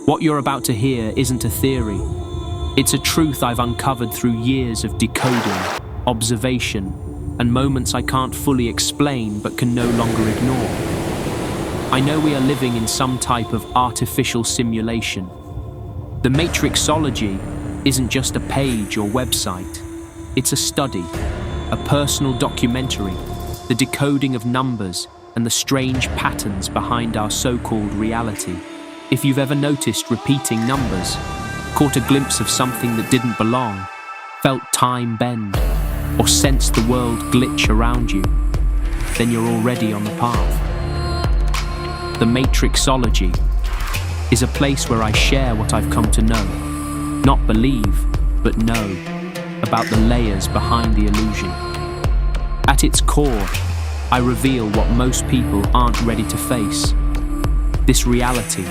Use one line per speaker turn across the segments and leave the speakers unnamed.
What you're about to hear isn't a theory. It's a truth I've uncovered through years of decoding, observation, and moments I can't fully explain but can no longer ignore. I know we are living in some type of artificial simulation. The MATRIXOLOGY isn't just a page or website. It's a study, a personal documentary, the decoding of numbers and the strange patterns behind our so-called reality. If you've ever noticed repeating numbers, caught a glimpse of something that didn't belong, felt time bend, or sensed the world glitch around you, then you're already on the path. The MATRIXOLOGY is a place where I share what I've come to know, not believe, but know, about the layers behind the illusion. At its core, I reveal what most people aren't ready to face. This reality,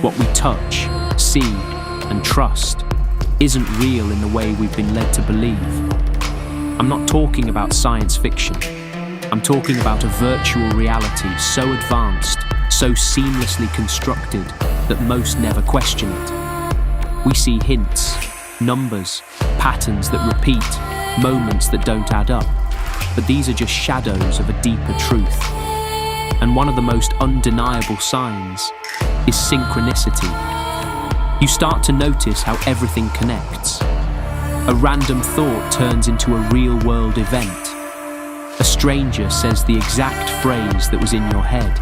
what we touch, see, and trust, isn't real in the way we've been led to believe. I'm not talking about science fiction. I'm talking about a virtual reality so advanced, so seamlessly constructed, that most never question it. We see hints, numbers, patterns that repeat, moments that don't add up. But these are just shadows of a deeper truth. And one of the most undeniable signs is synchronicity. You start to notice how everything connects. A random thought turns into a real-world event. A stranger says the exact phrase that was in your head.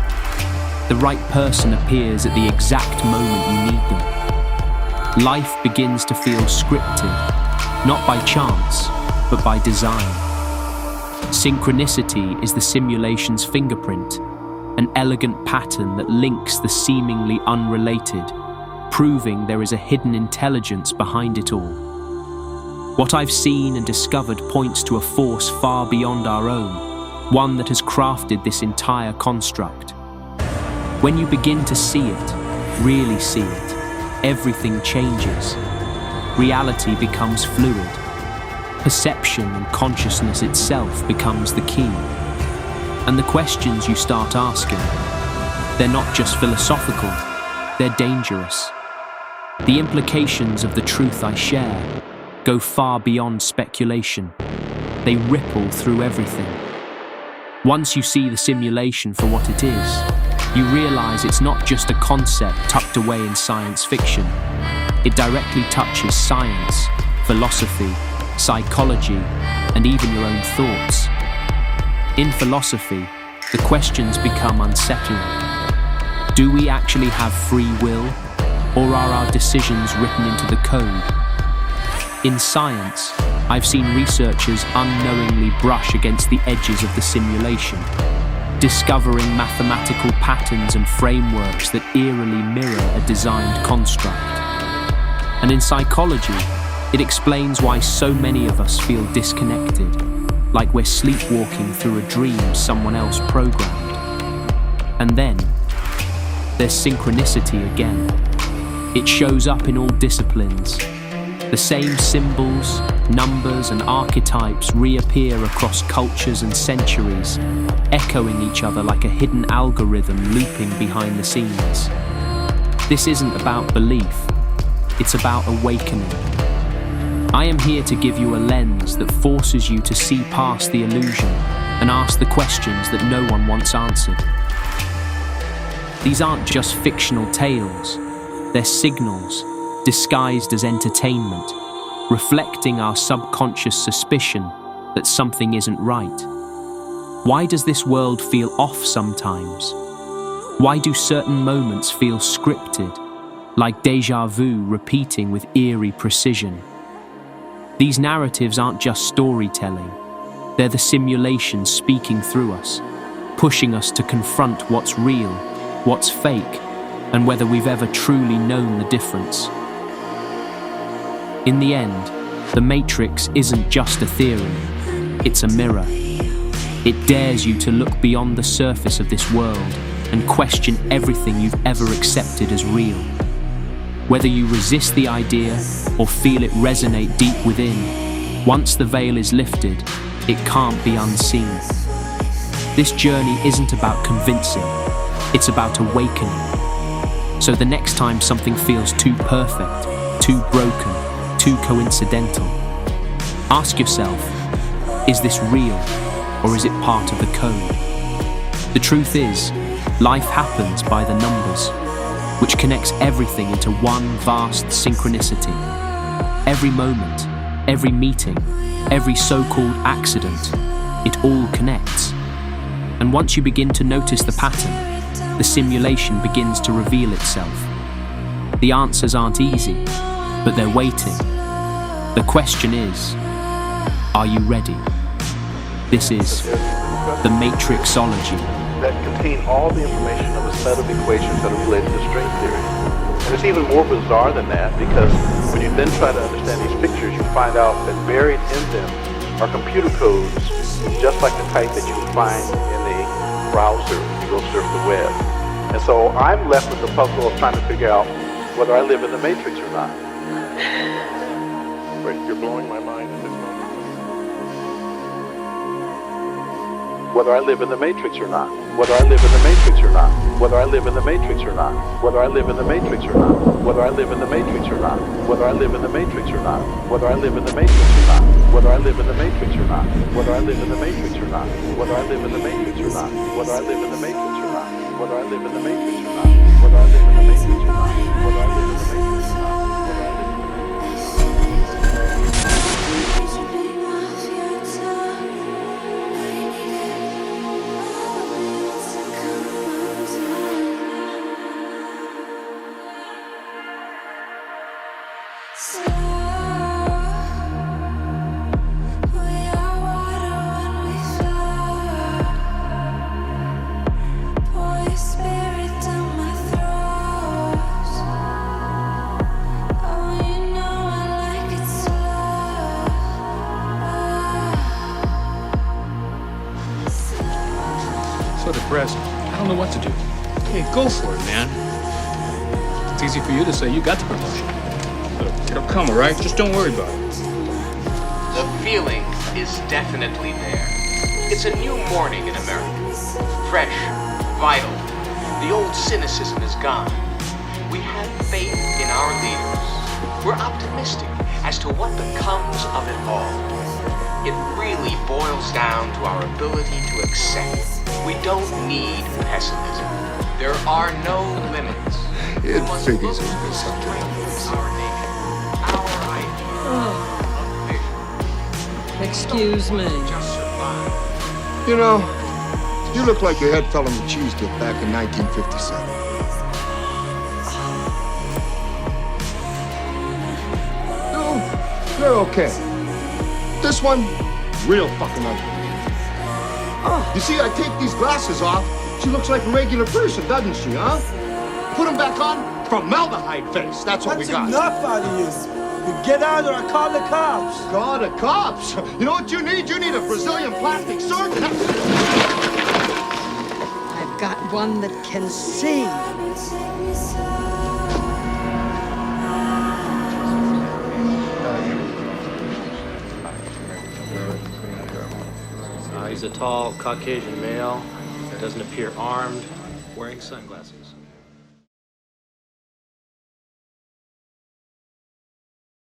The right person appears at the exact moment you need them. Life begins to feel scripted, not by chance, but by design. Synchronicity is the simulation's fingerprint, an elegant pattern that links the seemingly unrelated, proving there is a hidden intelligence behind it all. What I've seen and discovered points to a force far beyond our own, one that has crafted this entire construct. When you begin to see it, really see it, everything changes. Reality becomes fluid. Perception and consciousness itself becomes the key. And the questions you start asking, they're not just philosophical, they're dangerous. The implications of the truth I share go far beyond speculation. They ripple through everything. Once you see the simulation for what it is, you realize it's not just a concept tucked away in science fiction. It directly touches science, philosophy, psychology, and even your own thoughts. In philosophy, the questions become unsettling. Do we actually have free will, or are our decisions written into the code? In science, I've seen researchers unknowingly brush against the edges of the simulation, discovering mathematical patterns and frameworks that eerily mirror a designed construct. And in psychology, it explains why so many of us feel disconnected, like we're sleepwalking through a dream someone else programmed. And then, there's synchronicity again. It shows up in all disciplines. The same symbols, numbers, and archetypes reappear across cultures and centuries, echoing each other like a hidden algorithm looping behind the scenes. This isn't about belief, it's about awakening. I am here to give you a lens that forces you to see past the illusion and ask the questions that no one wants answered. These aren't just fictional tales, they're signals, disguised as entertainment, reflecting our subconscious suspicion that something isn't right. Why does this world feel off sometimes? Why do certain moments feel scripted, like déjà vu repeating with eerie precision? These narratives aren't just storytelling, they're the simulation speaking through us, pushing us to confront what's real, what's fake, and whether we've ever truly known the difference. In the end, the Matrix isn't just a theory, it's a mirror. It dares you to look beyond the surface of this world and question everything you've ever accepted as real. Whether you resist the idea or feel it resonate deep within, once the veil is lifted, it can't be unseen. This journey isn't about convincing, it's about awakening. So the next time something feels too perfect, too broken, too coincidental, ask yourself, is this real or is it part of the code? The truth is, life happens by the numbers, which connects everything into one vast synchronicity. Every moment, every meeting, every so-called accident, it all connects. And once you begin to notice the pattern, the simulation begins to reveal itself. The answers aren't easy, but they're waiting. The question is, are you ready? This is the MATRIXOLOgy.
That contain all the information of a set of equations that are related to string theory. And it's even more bizarre than that, because when you then try to understand these pictures, you find out that buried in them are computer codes, just like the type that you would find in a browser when you go surf the web. And so I'm left with the puzzle of trying to figure out whether I live in the matrix or not. Wait, you're blowing my mind at this moment. Whether I live in the matrix or not. Whether I live in the matrix or not. Whether I live in the matrix or not. Whether I live in the matrix or not. Whether I live in the matrix or not. Whether I live in the matrix or not. Whether I live in the matrix or not. Whether I live in the matrix or not. Whether I live in the matrix or not. Whether I live in the matrix or not. Whether I live in the matrix or not. Whether I live in the matrix or not. Whether I live in the matrix or not. Whether I live in the matrix or not.
So depressed. I don't know what to do. Hey, go for it, man. It's easy for you to say you got the promotion. It'll come, all right? Just don't worry about it.
The feeling is definitely there. It's a new morning in America. Fresh, vital. The old cynicism is gone. We have faith in our leaders. We're optimistic as to what becomes of it all. It really boils down to our ability to accept. We don't need pessimism. There are no limits.
It figures we'll do something.
Our nation, our idea of vision.
Excuse me.
Just survive.
You know, you look like your head fell on the cheese dip back in 1957. No, you're okay. This one, real fucking ugly. You see, I take these glasses off, she looks like a regular person, doesn't she, huh? Put them back on, formaldehyde face, that's what we got.
That's enough out of you. You get out or I call the cops.
God, the cops? You know what you need? You need a Brazilian plastic surgeon.
I've got one that can see.
He's a tall Caucasian male, doesn't appear armed, wearing sunglasses.